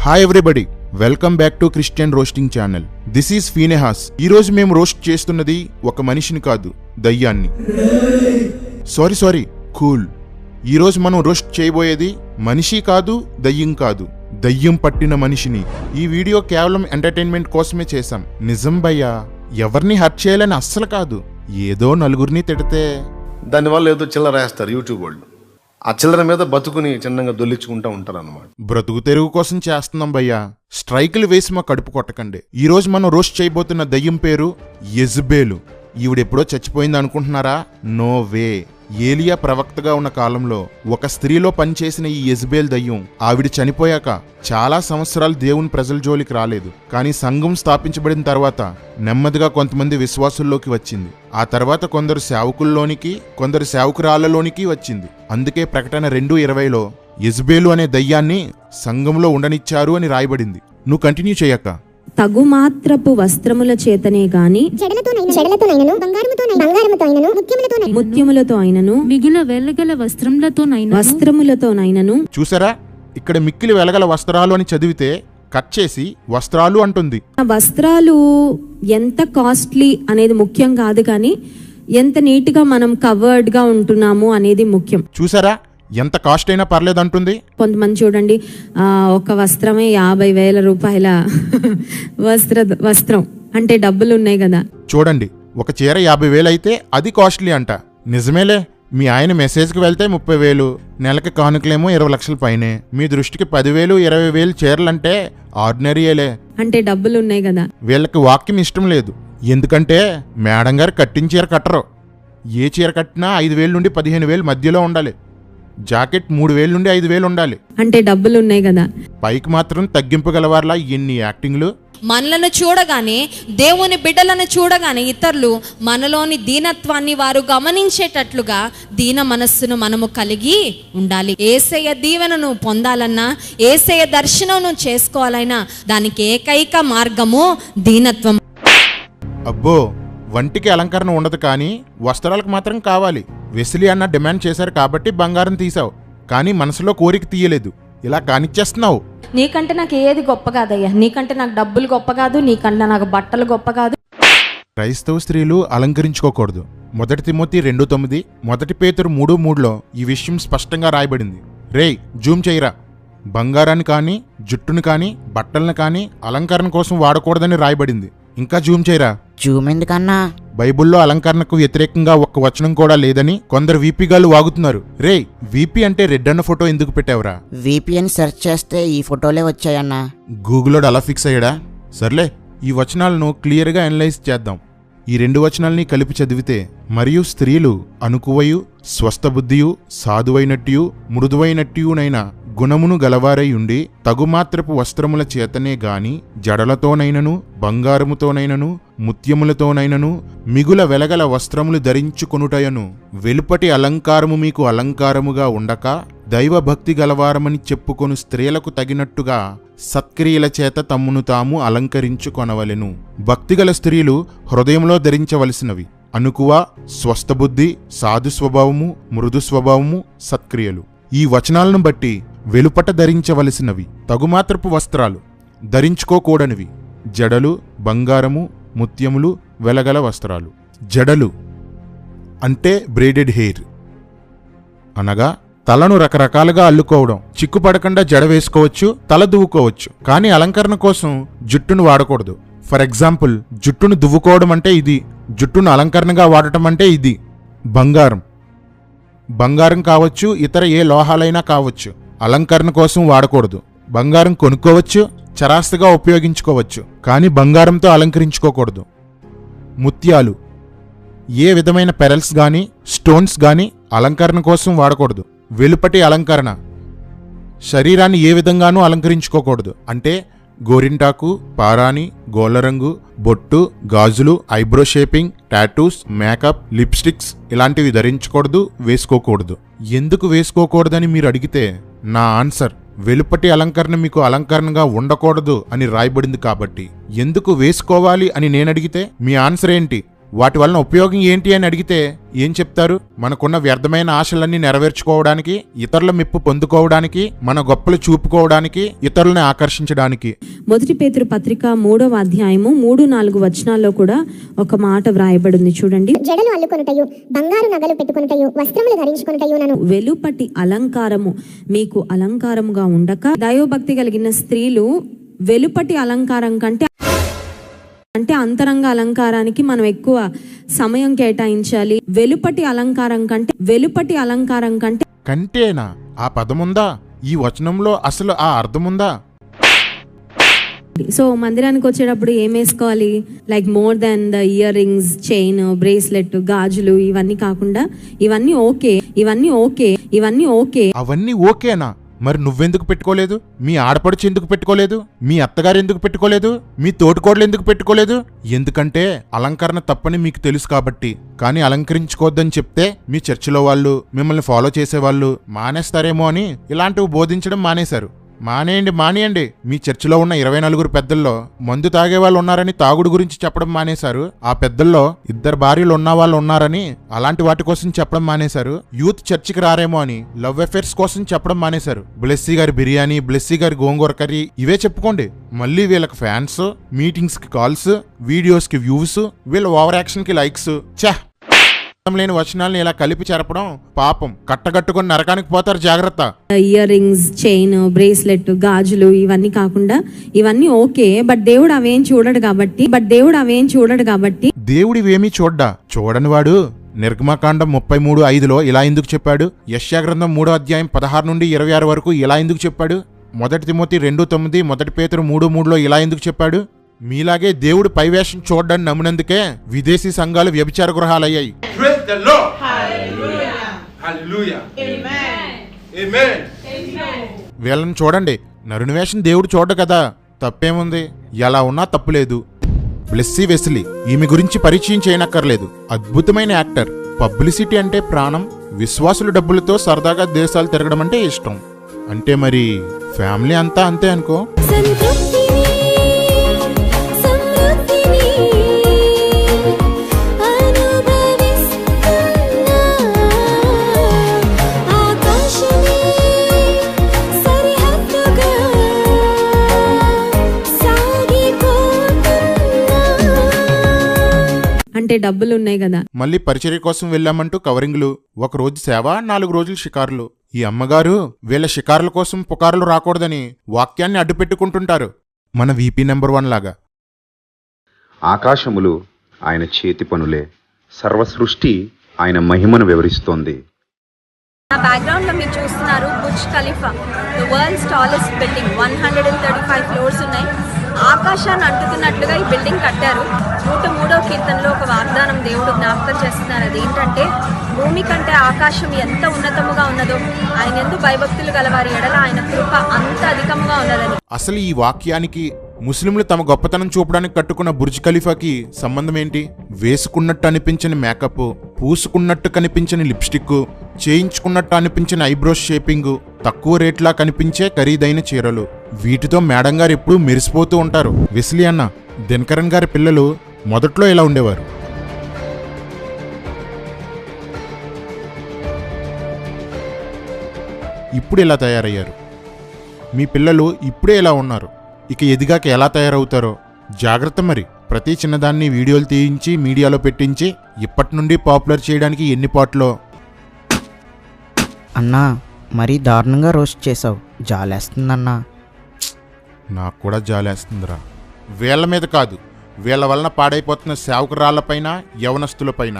Hi everybody, welcome back to Christian roasting channel. This is Phinehas. ఈరోజు మేము roast చేస్తున్నది ఒక మనిషిని కాదు, దయ్యాన్ని. Sorry, cool. ఈరోజు మనం రోస్ట్ చేయబోయేది మనిషి కాదు, దయ్యం కాదు, దయ్యం పట్టిన మనిషిని. ఈ వీడియో కేవలం ఎంటర్టైన్మెంట్ కోసమే చేశాం. నిజం భయ్యా, ఎవరిని హర్ట్ చేయాలని అస్సలు కాదు. ఏదో నలుగురిని తిడితే దానివల్ల ఏదో చిల్లర వేస్తారు యూట్యూబ్ వాళ్ళు. ఆ చిల్లర మీద బతుకుని చిన్నగా దొల్లించుకుంటూ ఉంటారు అన్నమాట. బ్రతుకు తెరుగు కోసం చేస్తున్నాం భయ్యా. స్ట్రైకులు వేసి మా కడుపు కొట్టకండి. ఈ రోజు మనం రోస్ట్ చేయబోతున్న దయ్యం పేరు యెజబెలు. ఈవిడెప్పుడో చచ్చిపోయింది అనుకుంటున్నారా? No way. ఏలియా ప్రవక్తగా ఉన్న కాలంలో ఒక స్త్రీలో పనిచేసిన ఈ యెజబెల్ దయ్యం ఆవిడ చనిపోయాక చాలా సంవత్సరాలు దేవుని ప్రజల జోలికి రాలేదు. కానీ సంఘం స్థాపించబడిన తర్వాత నెమ్మదిగా కొంతమంది విశ్వాసుల్లోకి వచ్చింది. ఆ తర్వాత కొందరు సేవకుల్లోనికి, కొందరు సేవకురాళ్లలోనికి వచ్చింది. అందుకే ప్రకటన 2:20లో యెజబెలు అనే దయ్యాన్ని సంఘంలో ఉండనిచ్చారు అని రాయబడింది. నువ్వు కంటిన్యూ చేయక్క. తగుమాత్రపు వస్త్రముల చేతనే గాని ముత్యములతో అయినను మిగిలిన వెలగల వస్త్రములతోనైనను. చూసారా, ఇక్కడ మిక్కిలి వెలగల వస్త్రాలు అని చదివితే కట్ చేసి వస్త్రాలు అంటుంది. వస్త్రాలు ఎంత కాస్ట్లీ అనేది ముఖ్యం కాదు, కానీ ఎంత నీట్ గా మనం కవర్డ్ గా ఉంటున్నాము అనేది ముఖ్యం. చూసారా, ఎంత కాస్ట్ అయినా పర్లేదు అంటుంది. కొంతమంది చూడండి, ఒక వస్త్రమే 50,000 రూపాయల వస్త్రం అంటే డబ్బులు ఉన్నాయి కదా. చూడండి, ఒక చీర 50,000 అయితే అది కాస్ట్లీ అంట. నిజమేలే, మీ ఆయన మెసేజ్కి వెళ్తే 30,000, నెలకి కానుకలేమో 20 లక్షల పైనే. మీ దృష్టికి 10,000, 20,000 చీరలంటే ఆర్డినరీయేలే అంటే డబ్బులు ఉన్నాయి కదా. వీళ్ళకి వాక్యం ఇష్టం లేదు. ఎందుకంటే మేడం గారు కట్టిన చీర కట్టరు. ఏ చీర కట్టినా 5,000 నుండి 15,000 మధ్యలో ఉండాలి. జాకెట్ 3,000 నుండి 5,000 ఉండాలి. అంటే డబ్బులు ఉన్నాయి కదా. పైకి మాత్రం తగ్గింపగలవార్లా ఎన్ని యాక్టింగ్లు. మనలను చూడగానే, దేవుని బిడ్డలను చూడగానే ఇతరులు మనలోని దీనత్వాన్ని వారు గమనించేటట్లుగా దీన మనస్సును మనము కలిగి ఉండాలి. యేసయ్య దీవెనను పొందాలన్నా, యేసయ్య దర్శనం చేసుకోవాలన్నా దానికి ఏకైక మార్గము దీనత్వం. అబ్బో, వంటికి అలంకరణ ఉండదు, కానీ వస్త్రాలకు మాత్రం కావాలి. వెసిలి అన్న డిమాండ్ చేశారు కాబట్టి బంగారం తీసావు, కానీ మనసులో కోరిక తీయలేదు. ఇలా కానిచ్చేస్తున్నావు. నీకంటే నాకు ఏది గొప్ప కాదయ్యా. నీకంటే నాకు డబ్బులు గొప్ప కాదు, నీకంటే నాకు బట్టలు గొప్ప కాదు. క్రైస్తవ స్త్రీలు అలంకరించుకోకూడదు. 1 తిమోతి 2:9, 1 పేతురు 3:3లో ఈ విషయం స్పష్టంగా రాయబడింది. రేయ్, జూమ్ చేయరా. బంగారాన్ని కానీ, జుట్టును కానీ, బట్టలను కానీ అలంకరణ కోసం వాడకూడదని రాయబడింది. ఇంకా జూమ్ చేయరా. జూమ్ ఎందుకన్నా? బైబుల్లో అలంకరణకు వ్యతిరేకంగా ఒక్క వచనం కూడా లేదని కొందరు వీపీగాళ్ళు వాగుతున్నారు. రే, వీపీ అంటే రెడ్ అన్న ఫోటో ఎందుకు పెట్టావురా? VPN సెర్చ్ చేస్తే ఈ ఫోటోలే వచ్చాయన్నా. గూగుల్లో అలా ఫిక్స్ అయ్యాడా? సర్లే, ఈ వచనాలను క్లియర్గా అనలైజ్ చేద్దాం. ఈ 2 వచనాల్ని కలిపి చదివితే, మరియు స్త్రీలు అనుకువయు, స్వస్థబుద్ధియు, సాధువైనట్టు, మృదువైనట్టునైన గుణమును గలవారై ఉండి తగుమాత్రపు వస్త్రముల చేతనే గాని జడలతోనైనను, బంగారముతోనైనను, ముత్యములతోనైనను మిగుల వెలగల వస్త్రములు ధరించుకొనుటయను వెలుపటి అలంకారము మీకు అలంకారముగా ఉండక దైవభక్తి గలవారమని చెప్పుకొను స్త్రీలకు తగినట్టుగా సత్క్రియల చేత తమ్మును తాము అలంకరించుకొనవలెను. భక్తిగల స్త్రీలు హృదయంలో ధరించవలసినవి అనుకువ, స్వస్థబుద్ధి, సాధు స్వభావము, మృదు స్వభావము, సత్క్రియలు. ఈ వచనాలను బట్టి వెలుపట ధరించవలసినవి తగుమాత్రపు వస్త్రాలు, ధరించుకోకూడనివి జడలు, బంగారము, ముత్యములు, వెలగల వస్త్రాలు. జడలు అంటే బ్రేడెడ్ హెయిర్, అనగా తలను రకరకాలుగా అల్లుకోవడం. చిక్కుపడకుండా జడ వేసుకోవచ్చు, తల దువ్వుకోవచ్చు, కానీ అలంకరణ కోసం జుట్టును వాడకూడదు. ఫర్ ఎగ్జాంపుల్, జుట్టును దువ్వుకోవడం అంటే ఇది, జుట్టును అలంకరణగా వాడటం అంటే ఇది. బంగారం కావచ్చు, ఇతర ఏ లోహాలైనా కావచ్చు, అలంకరణ కోసం వాడకూడదు. బంగారం కొనుక్కోవచ్చు, చరాస్తుగా ఉపయోగించుకోవచ్చు, కానీ బంగారంతో అలంకరించుకోకూడదు. ముత్యాలు, ఏ విధమైన పెరల్స్ గాని, స్టోన్స్ గాని అలంకరణ కోసం వాడకూడదు. వెలుపటి అలంకరణ, శరీరాన్ని ఏ విధంగానూ అలంకరించుకోకూడదు. అంటే గోరింటాకు, పారాని, గోళ్ళరంగు, బొట్టు, గాజులు, eyebrow shaping, tattoos, makeup, lipsticks ఇలాంటివి ధరించకూడదు, వేసుకోకూడదు. ఎందుకు వేసుకోకూడదని మీరు అడిగితే నా ఆన్సర్, వెలుపటి అలంకరణ మీకు అలంకరణగా ఉండకూడదు అని రాయబడింది కాబట్టి. ఎందుకు వేసుకోవాలి అని నేనడిగితే మీ ఆన్సర్ ఏంటి? వాటి వలన ఉపయోగం ఏంటి అని అడిగితే ఏం చెప్తారు? మనకున్న వ్యర్థమైన ఆశలన్నీ నెరవేర్చుకోవడానికి, ఇతరుల మెప్పు పొందుకోవడానికి, మన గొప్పలు చూపుకోవడానికి, ఇతరులని ఆకర్షించడానికి. మొదటి పేతురు పత్రిక 3వ అధ్యాయము 3-4 వచనాల్లో కూడా ఒక మాట వ్రాయబడింది చూడండి. జడలు అల్లుకొనుటయు, బంగారు నగలు పెట్టుకొనుటయు, వస్త్రములు ధరించుకొనుటయు నను వెలుపటి అలంకారము మీకు అలంకారముగా ఉండక, దైవభక్తి కలిగిన స్త్రీలు వెలుపటి అలంకారం కంటే అంటే అంతరంగ అలంకారానికి మనం ఎక్కువ సమయం కేటాయించాలి. వెలుపటి అలంకారం కంటే కంటేనా? ఆ పదముందా? ఈ వచనంలో అసలు ఆ అర్థముందా? సో మందిరానికి వచ్చేటప్పుడు ఏం వేసుకోవాలి? Like more than the ear rings, chain, bracelet, గాజులు ఇవన్నీ కాకుండా ఇవన్నీ ఓకే. అవన్నీ ఓకేనా? మరి నువ్వెందుకు పెట్టుకోలేదు? మీ ఆడపడుచు ఎందుకు పెట్టుకోలేదు? మీ అత్తగారు ఎందుకు పెట్టుకోలేదు? మీ తోటికోడలు ఎందుకు పెట్టుకోలేదు? ఎందుకంటే అలంకరణ తప్పని మీకు తెలుసు కాబట్టి. కానీ అలంకరించుకోవద్దని చెప్తే మీ చర్చిలో వాళ్ళు, మిమ్మల్ని ఫాలో చేసేవాళ్ళు మానేస్తారేమో అని ఇలాంటివి బోధించడం మానేశారు. మానేయండి. మీ చర్చిలో ఉన్న 24 పెద్దల్లో మందు తాగే వాళ్ళు ఉన్నారని తాగుడు గురించి చెప్పడం మానేశారు. ఆ పెద్దల్లో 2 భార్యలు ఉన్న వాళ్ళు ఉన్నారని అలాంటి వాటి కోసం చెప్పడం మానేశారు. యూత్ చర్చికి రారేమో అని లవ్ అఫేర్స్ కోసం చెప్పడం మానేశారు. బ్లెస్సీ గారి బిర్యానీ, బ్లెస్సీ గారి గోంగూర కర్రీ ఇవే చెప్పుకోండి. మళ్ళీ వీళ్ళకి ఫ్యాన్స్, మీటింగ్స్ కి కాల్స్, వీడియోస్ కి వ్యూస్, వీళ్ళ ఓవర్ యాక్షన్ కి లైక్స్. లేని వచనాలను ఇలా కలిపి చెరపడం పాపం. కట్టగట్టుకుని నరకానికి పోతారు, జాగ్రత్త. ఇయర్ రింగ్స్, చైన్, బ్రేస్లెట్, గాజులు ఇవన్నీ కాకుండా ఇవన్నీ ఓకే. బట్ దేవుడు అవేం చూడడు కాబట్టి దేవుడు ఇవేమీ చూడని వాడు నిర్గమకాండం 33:5లో ఇలా ఎందుకు చెప్పాడు? యెషయా గ్రంథం 3వ అధ్యాయం 16 నుండి 26 వరకు ఇలా ఎందుకు చెప్పాడు? మొదటి తిమోతి 2:9, మొదటి పేతురు 3:3లో ఇలా ఎందుకు చెప్పాడు? మీలాగే దేవుడు పైవేషం చూడ్డాన్ని నమ్మినందుకే విదేశీ సంఘాలు వ్యభిచార గృహాలయ్యాయి. వీళ్ళని చూడండి, నరునివేషం దేవుడు చూడడు కదా, తప్పేముంది? ఎలా ఉన్నా తప్పులేదు. బ్లెస్సీ వెస్లీ, ఈమె గురించి పరిచయం చేయనక్కర్లేదు. అద్భుతమైన యాక్టర్. పబ్లిసిటీ అంటే ప్రాణం. విశ్వాసుల డబ్బులతో సరదాగా దేశాలు తిరగడం అంటే ఇష్టం. అంటే మరి ఫ్యామిలీ అంతా అంతే అనుకో. అంటే డబ్బులు ఉన్నాయి కదా. మళ్ళీ పరిచర్య కోసం వెళ్ళామంటూ కవరింగ్లు, 1 రోజు సేవ, 4 రోజులు షికారులు. ఈ అమ్మగారు వీళ్ళ షికారుల కోసం పుకారులు రాకూడదని వాక్యాన్ని అడ్డుపెట్టుకుంటుంటారు. మన VP నెంబర్ 1 లాగా. ఆకాశములు ఆయన చేతి పనులే, సర్వసృష్టి ఆయన మహిమను వివరిస్తోంది. నా బ్యాక్గ్రౌండ్ లో మీరు చూస్తున్నారు Burj Khalifa, the world's tallest building. 135 floors ఉన్నాయి. ఆకాశాన్ని అంటుతున్నట్లుగా ఈ బిల్డింగ్ కట్టారు. 103వ కీర్తనలో ఒక వాగ్దానం దేవుడు జ్ఞాపకం చేస్తున్నారు. అదేంటంటే, భూమి కంటే ఆకాశం ఎంత ఉన్నతముగా ఉన్నదో ఆయన యందు భయభక్తులు గలవారి ఎడల ఆయన కృప అంత అధికముగా ఉన్నదని. అసలు ఈ వాక్యానికి ముస్లింలు తమ గొప్పతనం చూపడానికి కట్టుకున్న బుర్జ్ ఖలీఫాకి సంబంధం ఏంటి? వేసుకున్నట్టు అనిపించని మేకప్, పూసుకున్నట్టు కనిపించని లిప్స్టిక్, చేయించుకున్నట్టు అనిపించిన ఐబ్రోస్ షేపింగ్, తక్కువ రేట్లా కనిపించే ఖరీదైన చీరలు. వీటితో మేడం గారు ఎప్పుడూ మెరిసిపోతూ ఉంటారు. వెస్లీ అన్న, దినకరన్ గారి పిల్లలు మొదట్లో ఇలా ఉండేవారు. ఇప్పుడు ఎలా తయారయ్యారు. మీ పిల్లలు ఇప్పుడే ఎలా ఉన్నారు. ఇక ఎదిగాక ఎలా తయారవుతారో జాగ్రత్త. మరి ప్రతి చిన్నదాన్ని వీడియోలు తీయించి మీడియాలో పెట్టించి ఇప్పటి నుండి పాపులర్ చేయడానికి ఎన్ని పాటలో. అన్నా, మరీ దారుణంగా రోస్ట్ చేసావు, జాలేస్తుందన్నా. నాకు కూడా జాలేస్తుందిరా. వీళ్ళ మీద కాదు, వీళ్ళ వలన పాడైపోతున్న సేవకురాళ్లపైన, యవనస్తులపైన.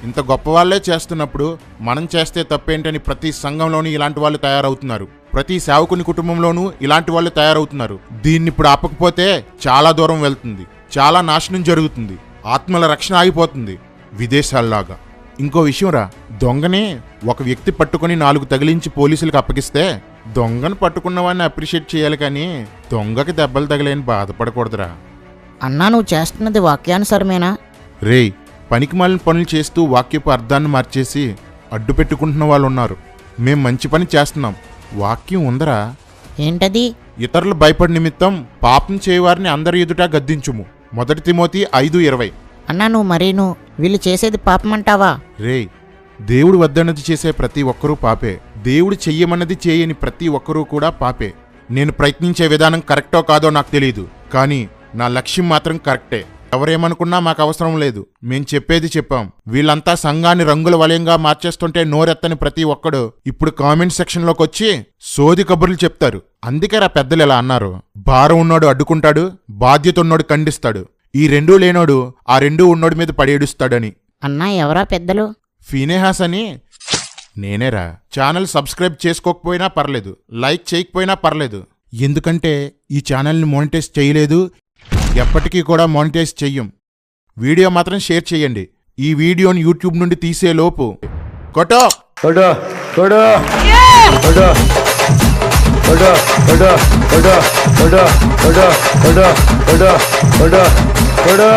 ఇంత గొప్ప వాళ్లే చేస్తున్నప్పుడు మనం చేస్తే తప్పేంటని ప్రతి సంఘంలోనూ ఇలాంటి వాళ్ళు తయారవుతున్నారు. ప్రతి సేవకుని కుటుంబంలోనూ ఇలాంటి వాళ్ళు తయారవుతున్నారు. దీన్ని ఇప్పుడు ఆపకపోతే చాలా దూరం వెళ్తుంది, చాలా నాశనం జరుగుతుంది, ఆత్మల రక్షణ ఆగిపోతుంది విదేశాల్లాగా. ఇంకో విషయం రా, దొంగని ఒక వ్యక్తి పట్టుకుని 4 తగిలించి పోలీసులకు అప్పగిస్తే దొంగను పట్టుకున్న వాడిని అప్రిషియేట్ చేయాలి, కానీ దొంగకి దెబ్బలు తగిలేని బాధపడకూడదురా. అన్నా, నువ్వు చేస్తున్నది వాక్యానుసారమేనా? రేయ్, పనికిమాలిన పనులు చేస్తూ వాక్యపు అర్థాన్ని మార్చేసి అడ్డు పెట్టుకుంటున్న వాళ్ళు ఉన్నారు. మేం మంచి పని చేస్తున్నాం. వాక్యం ఉందరా. ఏంటది? ఇతరులు భయపడి నిమిత్తం పాపం చేయవారిని అందరి ఎదుట గద్దించుము. మొదటి తిమోతి 5:20. అన్నా నువ్వు వీళ్ళు చేసేది పాపమంటావా? రేయ్, దేవుడు వద్దన్నది చేసే ప్రతి ఒక్కరూ పాపే. దేవుడు చెయ్యమన్నది చేయని ప్రతి ఒక్కరూ కూడా పాపే. నేను ప్రయత్నించే విధానం కరెక్టో కాదో నాకు తెలియదు, కానీ నా లక్ష్యం మాత్రం కరెక్టే. ఎవరేమనుకున్నా మాకు అవసరం లేదు. మేం చెప్పేది చెప్పాం. వీళ్ళంతా సంఘాన్ని రంగుల వలయంగా మార్చేస్తుంటే నోరెత్తని ప్రతి ఒక్కడు ఇప్పుడు కామెంట్ సెక్షన్లోకి వచ్చి సోది కబుర్లు చెప్తారు. అందుకే రా పెద్దలు ఇలా అన్నారు, భారం ఉన్నోడు అడ్డుకుంటాడు, బాధ్యత ఉన్నోడు ఖండిస్తాడు, ఈ రెండూ లేనోడు ఆ రెండూ ఉన్నోడి మీద పడేడుస్తాడని. అన్నా ఎవరా పెద్దలు? ఫీనేహాస్ అని నేనేరా. ఛానల్ సబ్స్క్రైబ్ చేసుకోకపోయినా పర్లేదు, లైక్ చేయకపోయినా పర్లేదు, ఎందుకంటే ఈ ఛానల్ని మానిటైజ్ చేయలేదు, ఎప్పటికీ కూడా మానిటైజ్ చెయ్యం. వీడియో మాత్రం షేర్ చేయండి. ఈ వీడియోని యూట్యూబ్ నుండి తీసే లోపు కొట్టో కొడో కొడో కొడో కొడో కొడో కొడో కొడో కొడో కొడో కొడో కొడో కొడో